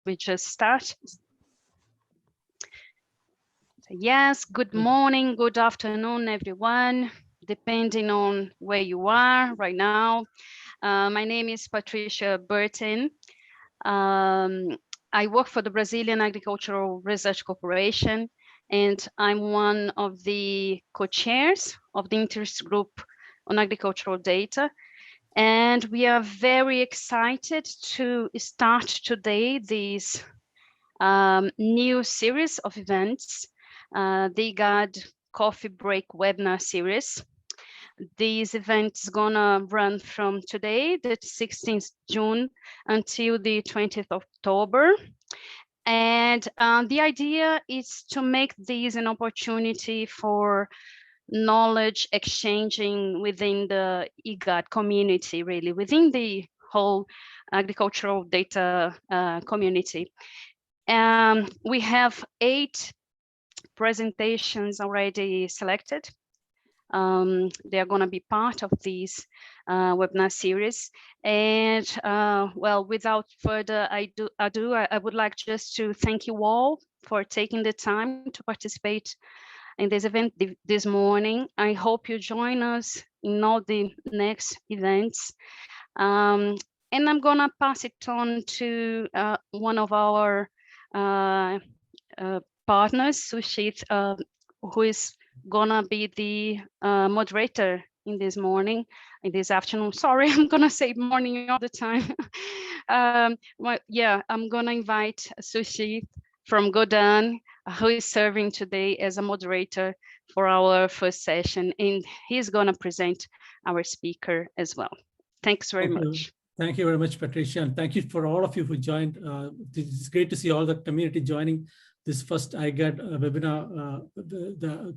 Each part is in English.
we just start? Yes, good morning, good afternoon, everyone, depending on where you are right now. My name is Patricia Burton. I work for the Brazilian Agricultural Research Corporation, and I'm one of the co-chairs of the interest group on agricultural data. And we are very excited to start today this new series of events, the IGAD Coffee Break webinar series. This event is gonna run from today, the 16th June, until the 20th October. And the idea is to make this an opportunity for knowledge exchanging within the IGAD community, really, within the whole agricultural data community. We have 8 presentations already selected. They are going to be part of this webinar series. And well, without further ado, I would like just to thank you all for taking the time to participate in this event this morning. I hope you join us in all the next events. And I'm going to pass it on to one of our partners, Sushit, who is gonna be the moderator in this morning, in this afternoon. Sorry, I'm gonna say morning all the time. Yeah, I'm gonna invite Sushit from Godan, who is serving today as a moderator for our first session, and he's gonna present our speaker as well. Thanks very much. Thank you very much, Patricia, and thank you for all of you who joined. It's great to see all the community joining this first IGAD webinar, the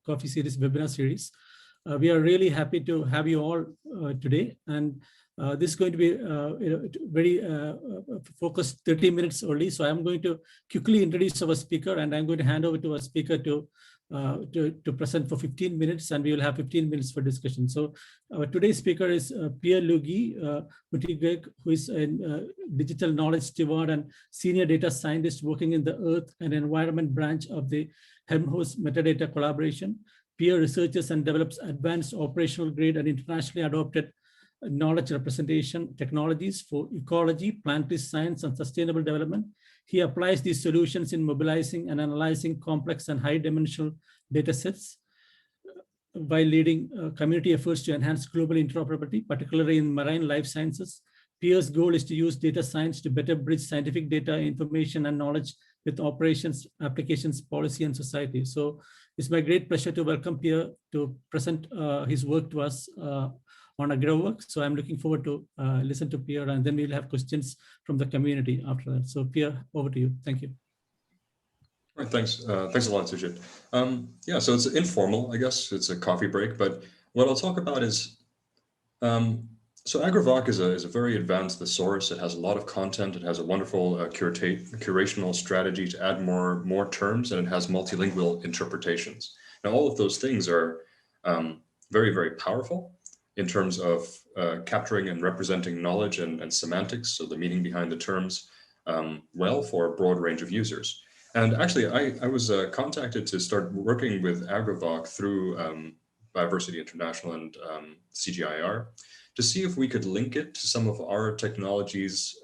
coffee series webinar series. We are really happy to have you all today, and this is going to be very focused 30 minutes only. So I'm going to quickly introduce our speaker, and I'm going to hand over to our speaker to present for 15 minutes, and we will have 15 minutes for discussion. So our today's speaker is Pier Luigi, Buttigieg, who is a digital knowledge steward and senior data scientist working in the Earth and Environment branch of the Helmholtz Metadata collaboration. Pier researches and develops advanced operational grade and internationally adopted knowledge representation technologies for ecology, planetary science, and sustainable development. He applies these solutions in mobilizing and analyzing complex and high-dimensional data sets by leading community efforts to enhance global interoperability, particularly in marine life sciences. Pier's goal is to use data science to better bridge scientific data, information, and knowledge with operations, applications, policy, and society. So it's my great pleasure to welcome Pier to present his work to us on AGROVOC. So I'm looking forward to listen to Pier, and then we'll have questions from the community after that. So Pier, over to you. Thank you. All right, thanks. Thanks a lot, Sujit. Yeah, so it's informal, I guess. It's a coffee break, but what I'll talk about is, so AGROVOC is a very advanced thesaurus. It has a lot of content. It has a wonderful curational strategy to add more terms, and it has multilingual interpretations. Now, all of those things are very, very powerful in terms of capturing and representing knowledge and semantics, so the meaning behind the terms, well for a broad range of users. And actually, I was contacted to start working with AGROVOC through Biodiversity International and CGIAR to see if we could link it to some of our technologies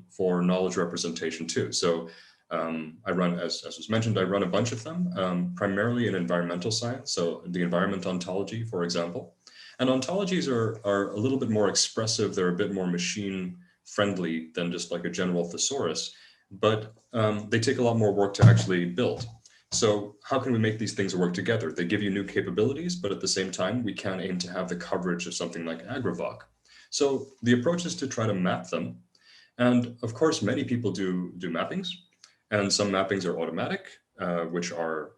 for knowledge representation too. So I run, as was mentioned, I run a bunch of them, primarily in environmental science, so the environment ontology, for example. And ontologies are a little bit more expressive. They're a bit more machine friendly than just like a general thesaurus, but they take a lot more work to actually build. So how can we make these things work together? They give you new capabilities, but at the same time, we can aim to have the coverage of something like AGROVOC. So the approach is to try to map them. And of course, many people do mappings, and some mappings are automatic, which are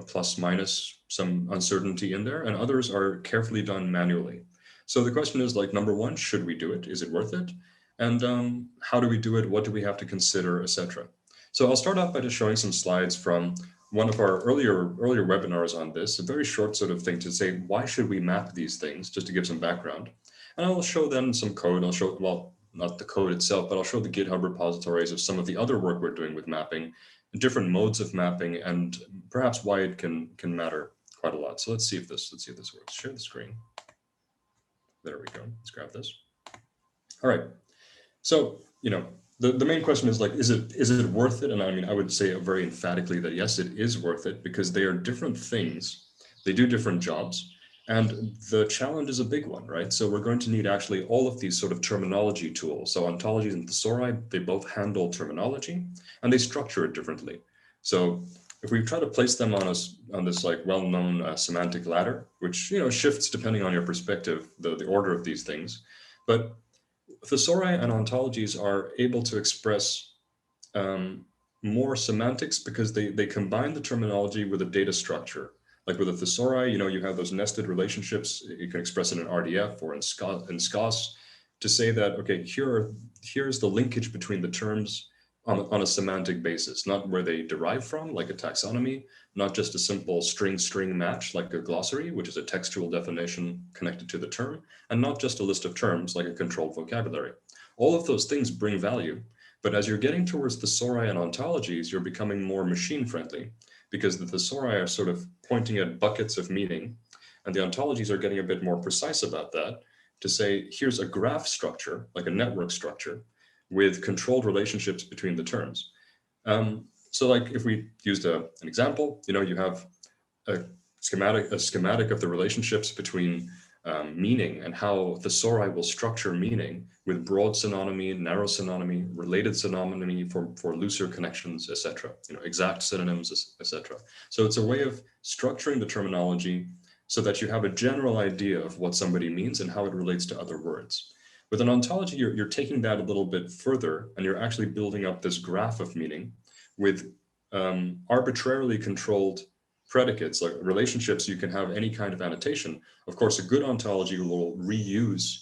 plus minus some uncertainty in there, and others are carefully done manually. So the question is, like, number one, should we do it? Is it worth it? And how do we do it? What do we have to consider, etc.? So I'll start off by just showing some slides from one of our earlier webinars on this, a very short sort of thing to say, why should we map these things, just to give some background. And I'll show then some code. I'll show, well, not the code itself, but I'll show the GitHub repositories of some of the other work we're doing with mapping, different modes of mapping, and perhaps why it can matter quite a lot. So let's see if this works. Share the screen. There we go. Let's grab this. All right. So, you know, the main question is like, is it worth it? And I mean, I would say very emphatically that yes, it is worth it, because they are different things. They do different jobs. And the challenge is a big one, right? So we're going to need actually all of these sort of terminology tools. So ontologies and thesauri, they both handle terminology and they structure it differently. So if we try to place them on this like well-known semantic ladder, which, you know, shifts depending on your perspective, the order of these things, but thesauri and ontologies are able to express more semantics because they combine the terminology with a data structure. Like with a thesauri, you know, you have those nested relationships. You can express it in RDF or in SCOS to say that, okay, here's the linkage between the terms on a semantic basis, not where they derive from, like a taxonomy, not just a simple string-string match, like a glossary, which is a textual definition connected to the term, and not just a list of terms, like a controlled vocabulary. All of those things bring value, but as you're getting towards thesauri and ontologies, you're becoming more machine-friendly, because the thesauri are sort of pointing at buckets of meaning, and the ontologies are getting a bit more precise about that to say, here's a graph structure, like a network structure, with controlled relationships between the terms. So like if we used an example, you know, you have a schematic of the relationships between meaning and how thesauri will structure meaning with broad synonymy, narrow synonymy, related synonymy for looser connections, etc. You know, exact synonyms, etc. So it's a way of structuring the terminology so that you have a general idea of what somebody means and how it relates to other words. With an ontology, you're taking that a little bit further, and you're actually building up this graph of meaning with arbitrarily controlled predicates, like relationships. You can have any kind of annotation. Of course, a good ontology will reuse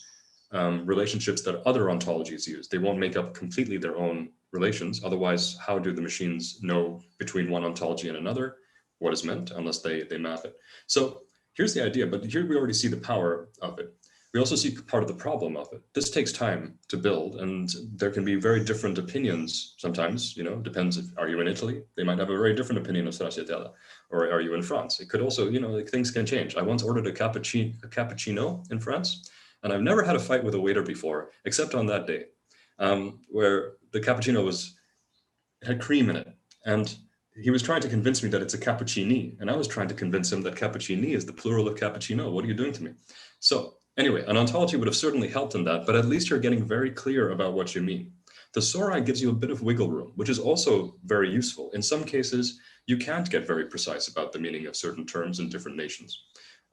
relationships that other ontologies use. They won't make up completely their own relations. Otherwise, how do the machines know between one ontology and another what is meant, unless they map it? So here's the idea, but here we already see the power of it. We also see part of the problem of it. This takes time to build, and there can be very different opinions sometimes, you know, depends if, are you in Italy? They might have a very different opinion of stracciatella. Or are you in France? It could also, you know, like things can change. I once ordered a cappuccino in France, and I've never had a fight with a waiter before, except on that day, where the cappuccino had cream in it. And he was trying to convince me that it's a cappuccini, and I was trying to convince him that cappuccini is the plural of cappuccino. What are you doing to me? So anyway, an ontology would have certainly helped in that, but at least you're getting very clear about what you mean. Thesauri gives you a bit of wiggle room, which is also very useful. In some cases, you can't get very precise about the meaning of certain terms in different nations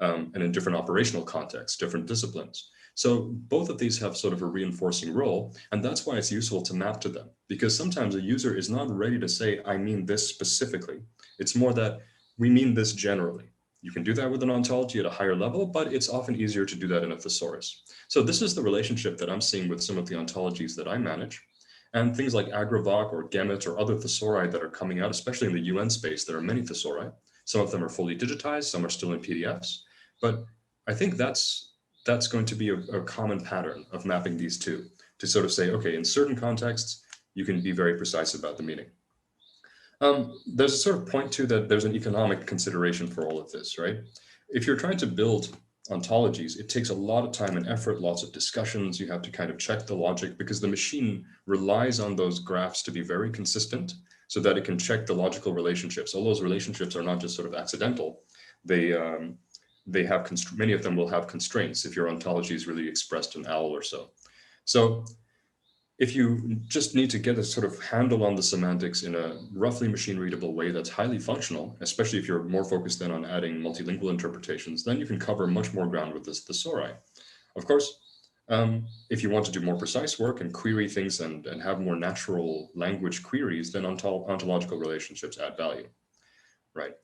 and in different operational contexts, different disciplines. So both of these have sort of a reinforcing role, and that's why it's useful to map to them, because sometimes a user is not ready to say, I mean this specifically. It's more that we mean this generally. You can do that with an ontology at a higher level, but it's often easier to do that in a thesaurus. So this is the relationship that I'm seeing with some of the ontologies that I manage. And things like AGROVOC or GEMIT or other thesauri that are coming out, especially in the UN space, there are many thesauri. Some of them are fully digitized, some are still in PDFs. But I think that's going to be a common pattern of mapping these two, to sort of say, okay, in certain contexts, you can be very precise about the meaning. There's a sort of point too that there's an economic consideration for all of this, right? If you're trying to build ontologies, it takes a lot of time and effort, lots of discussions. You have to kind of check the logic because the machine relies on those graphs to be very consistent so that it can check the logical relationships. All those relationships are not just sort of accidental. They have, many of them will have constraints if your ontology is really expressed in OWL or so. So if you just need to get a sort of handle on the semantics in a roughly machine readable way that's highly functional, especially if you're more focused then on adding multilingual interpretations, then you can cover much more ground with this thesauri. Of course, if you want to do more precise work and query things and have more natural language queries, then ontological relationships add value, right?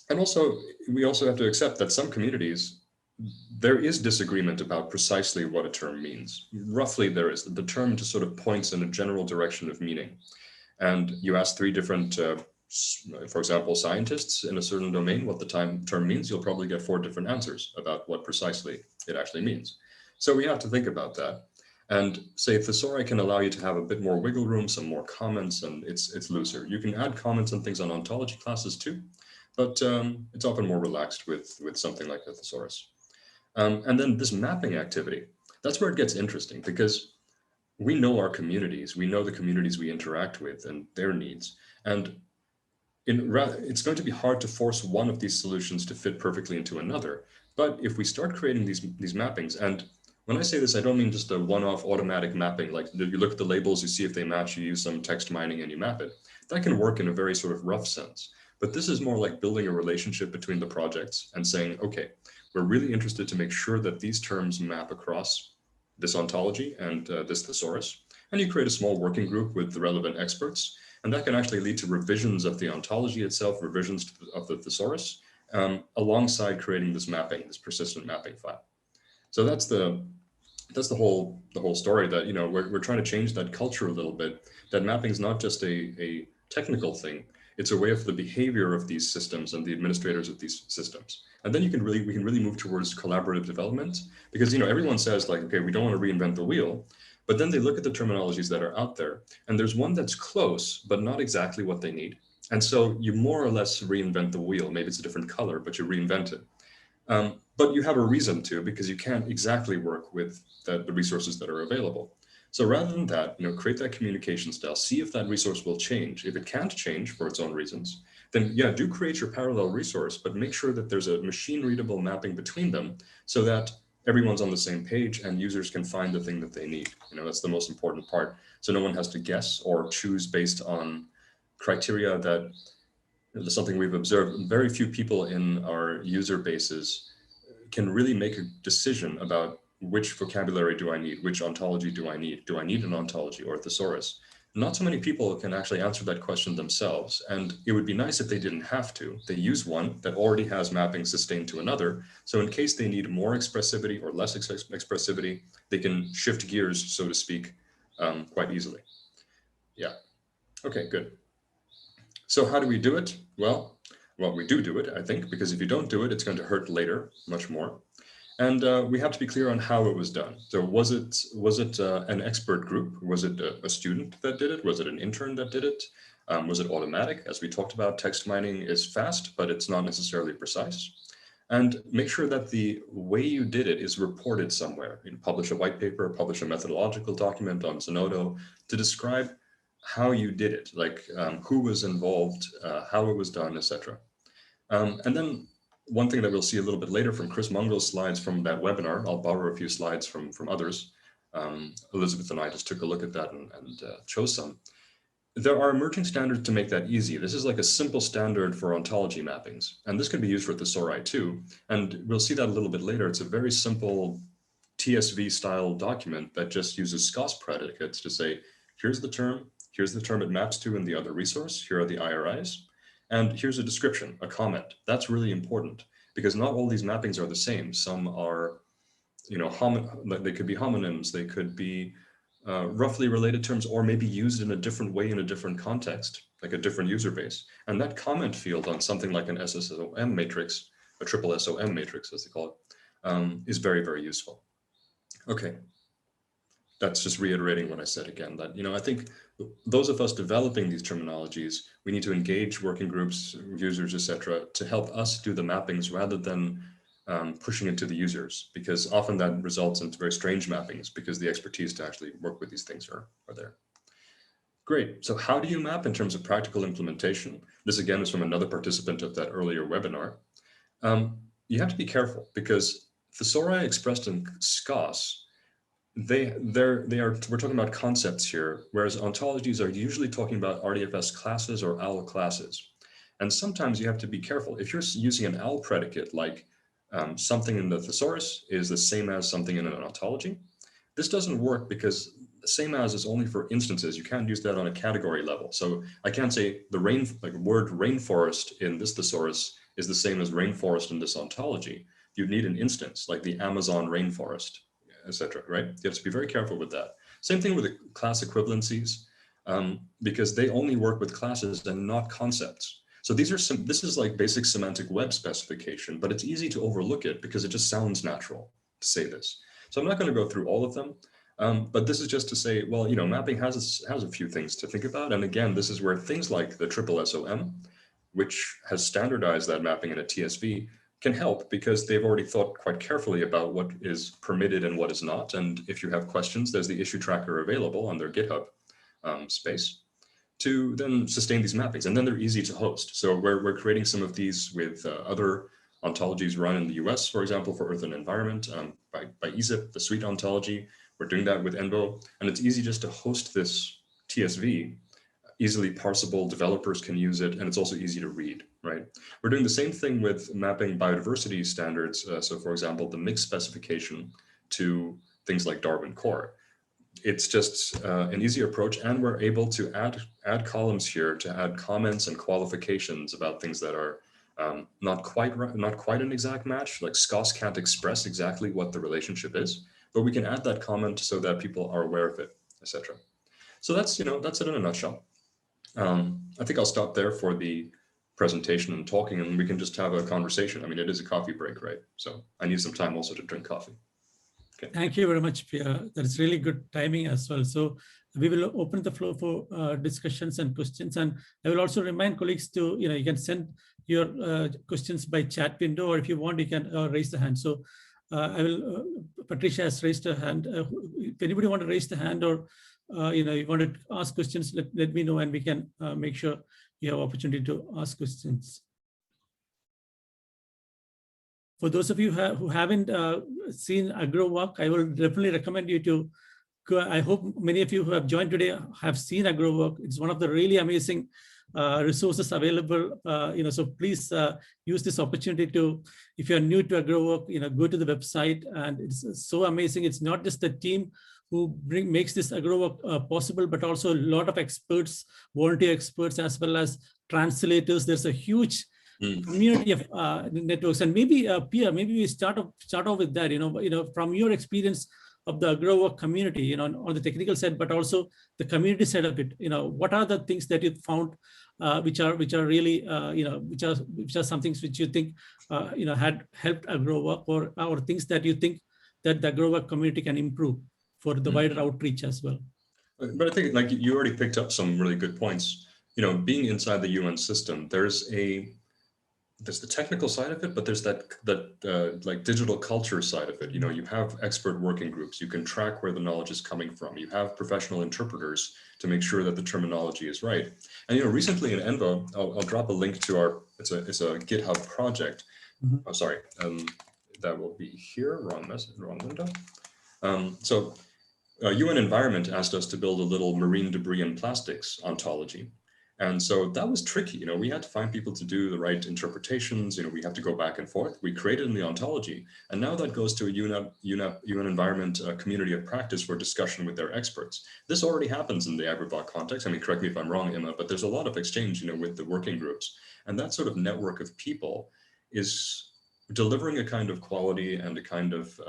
And also, we also have to accept that some communities, there is disagreement about precisely what a term means. Roughly, there is. The term just sort of points in a general direction of meaning. And you ask three different, for example, scientists in a certain domain what the term means, you'll probably get 4 different answers about what precisely it actually means. So we have to think about that. And say thesauri can allow you to have a bit more wiggle room, some more comments, and it's looser. You can add comments and things on ontology classes too, but it's often more relaxed with something like the thesaurus. And then this mapping activity, that's where it gets interesting, because we know our communities, we know the communities we interact with and their needs. And it's going to be hard to force one of these solutions to fit perfectly into another. But if we start creating these mappings, and when I say this, I don't mean just a one-off automatic mapping, like you look at the labels, you see if they match, you use some text mining and you map it. That can work in a very sort of rough sense. But this is more like building a relationship between the projects and saying, okay, we're really interested to make sure that these terms map across this ontology and this thesaurus. And you create a small working group with the relevant experts. And that can actually lead to revisions of the ontology itself, revisions of the thesaurus, alongside creating this mapping, this persistent mapping file. So that's the whole story, that, you know, we're trying to change that culture a little bit, that mapping is not just a technical thing, it's a way of the behavior of these systems and the administrators of these systems. And then we can really move towards collaborative development, because, you know, everyone says like, okay, we don't want to reinvent the wheel, but then they look at the terminologies that are out there, and there's one that's close, but not exactly what they need. And so you more or less reinvent the wheel. Maybe it's a different color, but you reinvent it. But you have a reason to, because you can't exactly work with the resources that are available. So rather than that, you know, create that communication style, see if that resource will change. If it can't change for its own reasons, then yeah, do create your parallel resource, but make sure that there's a machine readable mapping between them so that everyone's on the same page and users can find the thing that they need. You know, that's the most important part. So no one has to guess or choose based on criteria that is something we've observed. Very few people in our user bases can really make a decision about which vocabulary do I need, which ontology do I need an ontology or a thesaurus? Not so many people can actually answer that question themselves, and it would be nice if they didn't have to. They use one that already has mapping sustained to another, so in case they need more expressivity or less expressivity, they can shift gears, so to speak, quite easily. Yeah, okay, good. So how do we do it? Well, we do it, I think, because if you don't do it, it's going to hurt later much more. And we have to be clear on how it was done. So was it an expert group? Was it a student that did it? Was it an intern that did it? Was it automatic? As we talked about, text mining is fast, but it's not necessarily precise. And make sure that the way you did it is reported somewhere. You know, publish a white paper, publish a methodological document on Zenodo to describe how you did it, like who was involved, how it was done, etc. And then one thing that we'll see a little bit later from Chris Mungo's slides from that webinar, I'll borrow a few slides from others. Elizabeth and I just took a look at that and chose some. There are emerging standards to make that easy. This is like a simple standard for ontology mappings, and this can be used for thesauri too. And we'll see that a little bit later. It's a very simple TSV style document that just uses SCOS predicates to say, here's the term it maps to in the other resource, here are the IRIs. And here's a description, a comment. That's really important because not all these mappings are the same. Some are, you know, they could be homonyms, they could be roughly related terms, or maybe used in a different way in a different context, like a different user base. And that comment field on something like an SSOM matrix, a triple SOM matrix, as they call it, is very, very useful. Okay. That's just reiterating what I said again, that, you know, I think those of us developing these terminologies, we need to engage working groups, users, etc., to help us do the mappings rather than pushing it to the users, because often that results into very strange mappings because the expertise to actually work with these things are there. Great. So how do you map in terms of practical implementation? This again is from another participant of that earlier webinar. You have to be careful because thesauri expressed in SCOS, we're talking about concepts here, whereas ontologies are usually talking about RDFS classes or OWL classes. And sometimes you have to be careful. If you're using an OWL predicate, like something in the thesaurus is the same as something in an ontology, this doesn't work because the same as is only for instances. You can't use that on a category level. So I can't say the word rainforest in this thesaurus is the same as rainforest in this ontology. You'd need an instance like the Amazon rainforest, etc. Right? You have to be very careful with that. Same thing with the class equivalencies, because they only work with classes and not concepts. So this is like basic semantic web specification, but it's easy to overlook it because it just sounds natural to say this. So I'm not going to go through all of them. But this is just to say, well, you know, mapping has a few things to think about. And again, this is where things like the SSSOM, which has standardized that mapping in a TSV, can help, because they've already thought quite carefully about what is permitted and what is not. And if you have questions, there's the issue tracker available on their GitHub space to then sustain these mappings. And then they're easy to host. So we're creating some of these with other ontologies run in the US, for example, for Earth and Environment by EZIP, the suite ontology. We're doing that with ENVO, and it's easy just to host this TSV, easily parsable, developers can use it, and it's also easy to read, right? We're doing the same thing with mapping biodiversity standards. So for example, the mix specification to things like Darwin Core. It's just an easy approach, and we're able to add columns here to add comments and qualifications about things that are not quite an exact match. Like SCOS can't express exactly what the relationship is, but we can add that comment so that people are aware of it, etc. So that's, you know, that's it in a nutshell. I think I'll stop there for the presentation and talking, and we can just have a conversation. I mean, it is a coffee break, right? So I need some time also to drink coffee. Okay. Thank you very much, Pier. That's really good timing as well. So we will open the floor for discussions and questions. And I will also remind colleagues to, you know, you can send your questions by chat window, or if you want, you can raise the hand. So I will, Patricia has raised her hand. If anybody want to raise the hand, or you know, you want to ask questions, let me know, and we can make sure you have opportunity to ask questions. For those of you who haven't seen AGROVOC, I will definitely recommend you to go. I hope many of you who have joined today have seen AGROVOC. It's one of the really amazing resources available. You know, so please use this opportunity to, if you're new to AGROVOC, you know, go to the website, and it's so amazing. It's not just the team who makes this AGROVOC possible, but also a lot of experts, volunteer experts, as well as translators. There's a huge community of networks. And maybe Pier, maybe we start off with that, you know, from your experience of the AGROVOC community, you know, on the technical side, but also the community side of it. You know, what are the things that you found which are really, you know, which are some things which you think, you know, had helped AGROVOC, or things that you think that the AGROVOC community can improve for the wider outreach as well? But I think, like, you already picked up some really good points. You know, being inside the UN system, there's the technical side of it, but there's that like digital culture side of it. You know, you have expert working groups. You can track where the knowledge is coming from. You have professional interpreters to make sure that the terminology is right. And, you know, recently in ENVO, I'll drop a link to our, it's a GitHub project. Oh, sorry, that will be here, wrong window. So UN Environment asked us to build a little marine debris and plastics ontology. And so that was tricky. You know, we had to find people to do the right interpretations. You know, we have to go back and forth. We created in the ontology, and now that goes to a UN Environment community of practice for discussion with their experts. This already happens in the AGROVOC context. I mean, correct me if I'm wrong, Emma, but there's a lot of exchange, you know, with the working groups. And that sort of network of people is delivering a kind of quality and a kind of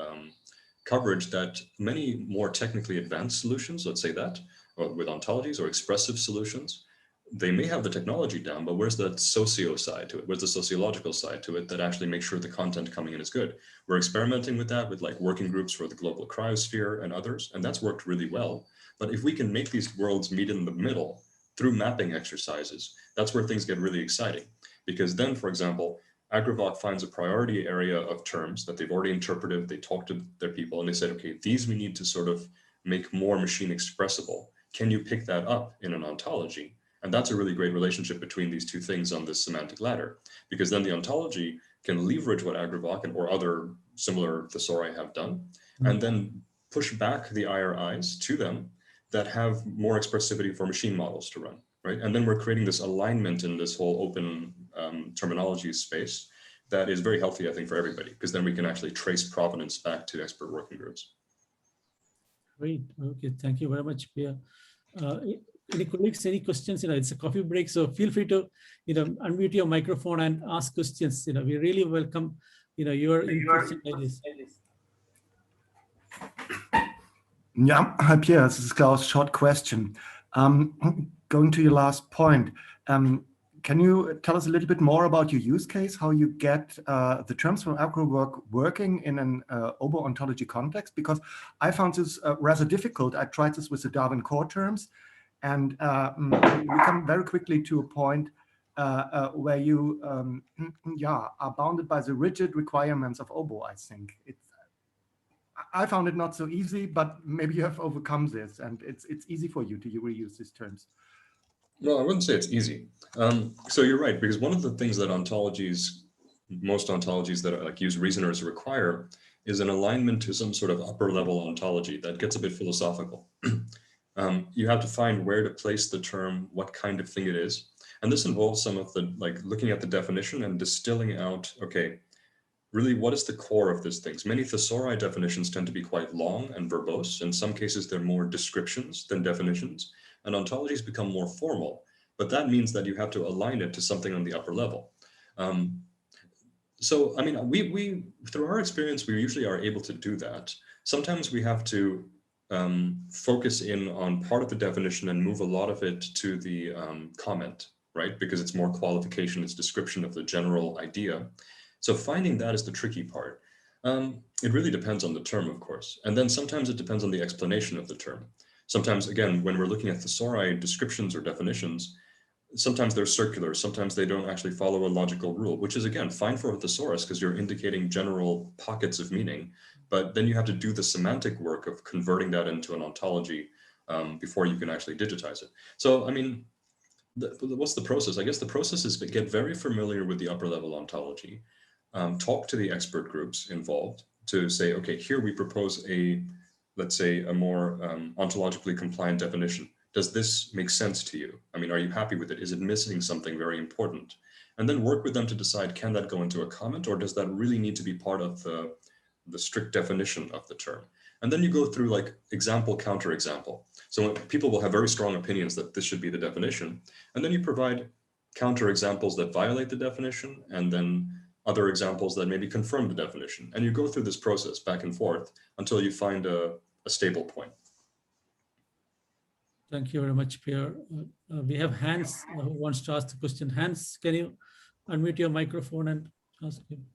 coverage that many more technically advanced solutions, let's say that, or with ontologies or expressive solutions, they may have the technology down, but where's the socio side to it? Where's the sociological side to it that actually makes sure the content coming in is good? We're experimenting with that with like working groups for the global cryosphere and others, and that's worked really well. But if we can make these worlds meet in the middle through mapping exercises, that's where things get really exciting. Because then, for example, AGROVOC finds a priority area of terms that they've already interpreted, they talked to their people and they said, okay, these we need to sort of make more machine expressible. Can you pick that up in an ontology? And that's a really great relationship between these two things on this semantic ladder, because then the ontology can leverage what AGROVOC or other similar thesauri have done, and then push back the IRIs to them that have more expressivity for machine models to run, right? And then we're creating this alignment in this whole open terminology space that is very healthy, I think, for everybody, because then we can actually trace provenance back to expert working groups. Great. Okay. Thank you very much, Pier. Any colleagues, any questions? You know, it's a coffee break, so feel free to, you know, unmute your microphone and ask questions. You know, we really welcome, you know, your inputs and ideas. Yeah, hi Pier, this is Klaus. Short question. Going to your last point, can you tell us a little bit more about your use case, how you get the terms from AGROVOC working in an OBO ontology context? Because I found this rather difficult. I tried this with the Darwin core terms, and we come very quickly to a point where you are bounded by the rigid requirements of OBO, I think. I found it not so easy, but maybe you have overcome this, and it's easy for you to reuse these terms. No, I wouldn't say it's easy. So you're right, because one of the things that most ontologies that like use reasoners require is an alignment to some sort of upper level ontology that gets a bit philosophical. You have to find where to place the term, what kind of thing it is. And this involves some of the, like looking at the definition and distilling out, okay, really, what is the core of this thing? Many thesauri definitions tend to be quite long and verbose. In some cases, they're more descriptions than definitions, and ontologies become more formal. But that means that you have to align it to something on the upper level. So, I mean, we through our experience, we usually are able to do that. Sometimes we have to focus in on part of the definition and move a lot of it to the comment, right? Because it's more qualification, it's description of the general idea. So finding that is the tricky part. It really depends on the term, of course. And then sometimes it depends on the explanation of the term. Sometimes, again, when we're looking at thesauri descriptions or definitions, sometimes they're circular, sometimes they don't actually follow a logical rule, which is, again, fine for a thesaurus because you're indicating general pockets of meaning. But then you have to do the semantic work of converting that into an ontology before you can actually digitize it. So, I mean, what's the process? I guess the process is to get very familiar with the upper level ontology. Talk to the expert groups involved to say, okay, here we propose let's say a more ontologically compliant definition. Does this make sense to you? I mean, are you happy with it? Is it missing something very important? And then work with them to decide, can that go into a comment, or does that really need to be part of the strict definition of the term? And then you go through like example, counterexample. So people will have very strong opinions that this should be the definition. And then you provide counterexamples that violate the definition, and then other examples that maybe confirm the definition. And you go through this process back and forth until you find a stable point. Thank you very much, Pier. We have Hans who wants to ask the question. Hans, can you unmute your microphone and ask him?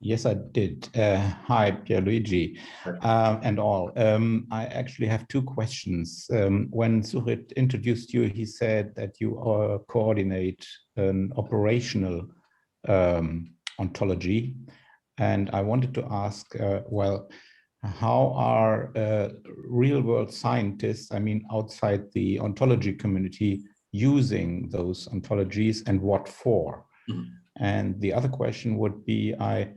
Yes, I did. Hi, Pier, Luigi, and all. I actually have two questions. When Surit introduced you, he said that you coordinate an operational ontology. And I wanted to ask, well, how are real-world scientists, I mean, outside the ontology community, using those ontologies and what for? Mm-hmm. And the other question would be, I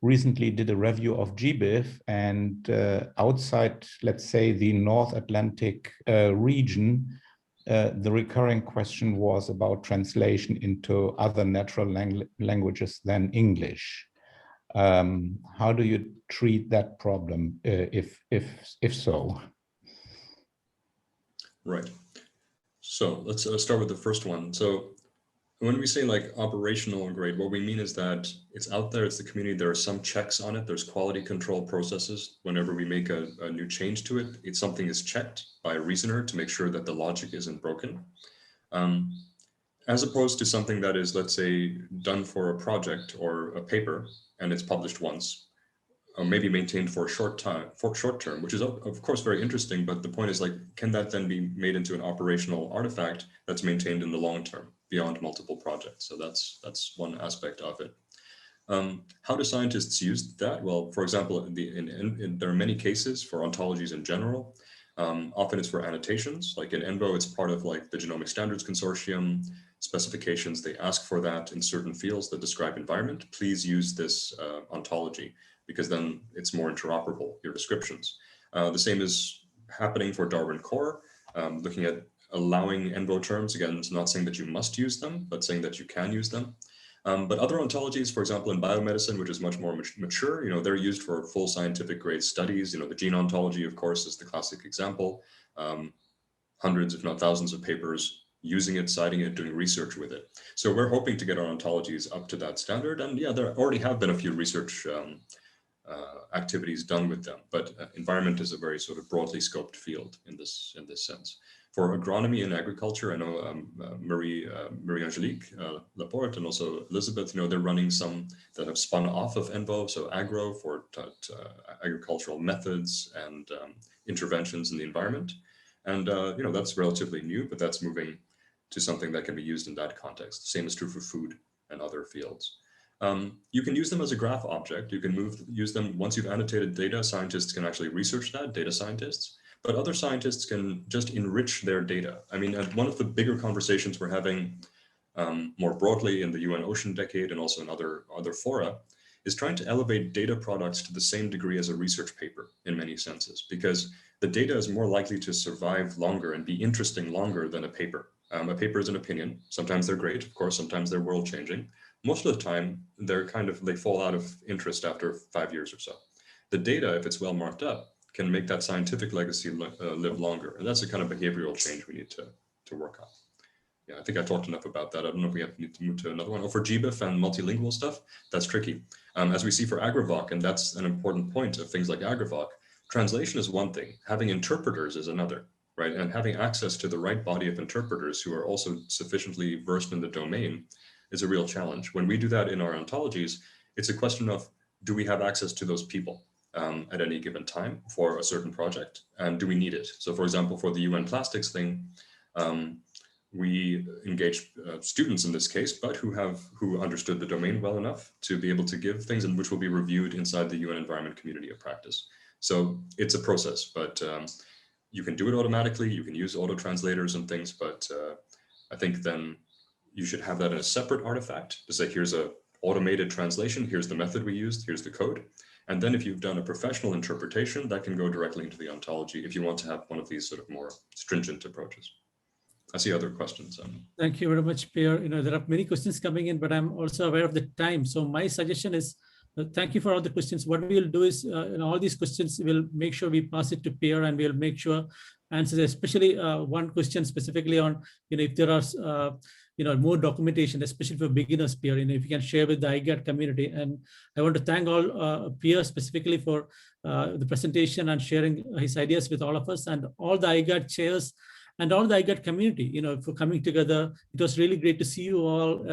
recently did a review of GBIF, and outside, let's say, the North Atlantic region, the recurring question was about translation into other natural languages than English. How do you treat that problem, if so? Right. So let's start with the first one. So when we say like operational grade, what we mean is that it's out there, it's the community, there are some checks on it, there's quality control processes. Whenever we make a new change to it, something is checked by a reasoner to make sure that the logic isn't broken. As opposed to something that is, let's say, done for a project or a paper, and it's published once, or maybe maintained for a short term, which is of course very interesting, but the point is like, can that then be made into an operational artifact that's maintained in the long term beyond multiple projects? So that's one aspect of it. How do scientists use that? Well, for example, there are many cases for ontologies in general. Often it's for annotations, like in ENVO, it's part of like the Genomic Standards Consortium specifications. They ask for that in certain fields that describe environment. Please use this ontology, because then it's more interoperable, your descriptions. The same is happening for Darwin Core, looking at allowing ENVO terms. Again, it's not saying that you must use them, but saying that you can use them. But other ontologies, for example, in biomedicine, which is much more mature, they're used for full scientific grade studies. The gene ontology, of course, is the classic example. Hundreds, if not thousands of papers using it, citing it, doing research with it. So we're hoping to get our ontologies up to that standard. And yeah, there already have been a few research activities done with them, but environment is a very sort of broadly scoped field in this sense. For agronomy and agriculture, I know Marie-Angelique Laporte and also Elizabeth, they're running some that have spun off of ENVO, so agro for agricultural methods and interventions in the environment. And, that's relatively new, but that's moving to something that can be used in that context. Same is true for food and other fields. You can use them as a graph object. You can use them once you've annotated data. Scientists can actually research that, data scientists. But other scientists can just enrich their data. I mean, one of the bigger conversations we're having more broadly in the UN Ocean Decade and also in other fora is trying to elevate data products to the same degree as a research paper in many senses, because the data is more likely to survive longer and be interesting longer than a paper. A paper is an opinion. Sometimes they're great, of course, sometimes they're world changing. Most of the time, they fall out of interest after 5 years or so. The data, if it's well marked up, can make that scientific legacy live longer. And that's the kind of behavioral change we need to work on. Yeah, I think I talked enough about that. I don't know if we need to move to another one. Oh, for GBIF and multilingual stuff, that's tricky. As we see for AGROVOC, and that's an important point of things like AGROVOC, translation is one thing, having interpreters is another, right? And having access to the right body of interpreters who are also sufficiently versed in the domain is a real challenge. When we do that in our ontologies, it's a question of, do we have access to those people at any given time for a certain project? And do we need it? So for example, for the UN plastics thing, we engaged students in this case, but who understood the domain well enough to be able to give things, and which will be reviewed inside the UN environment community of practice. So it's a process, but you can do it automatically. You can use auto translators and things, but I think then you should have that in a separate artifact to say, here's a automated translation, here's the method we used, here's the code. And then if you've done a professional interpretation, that can go directly into the ontology if you want to have one of these sort of more stringent approaches. I see other questions. Thank you very much, Pier. There are many questions coming in, but I'm also aware of the time. So my suggestion is, thank you for all the questions. What we'll do is, all these questions, we'll make sure we pass it to Pier, and we'll make sure answers, especially one question specifically on, if there are, more documentation, especially for beginners, Pier, if you can share with the IGAD community. And I want to thank all Pier specifically for the presentation and sharing his ideas with all of us, and all the IGAD chairs and all the IGAD community, for coming together. It was really great to see you all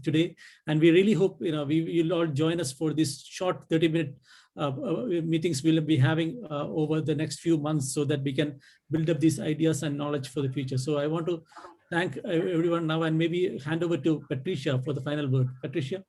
today. And we really hope, you'll all join us for this short 30-minute meetings we'll be having over the next few months, so that we can build up these ideas and knowledge for the future. So I want to thank everyone now, and maybe hand over to Patricia for the final word. Patricia.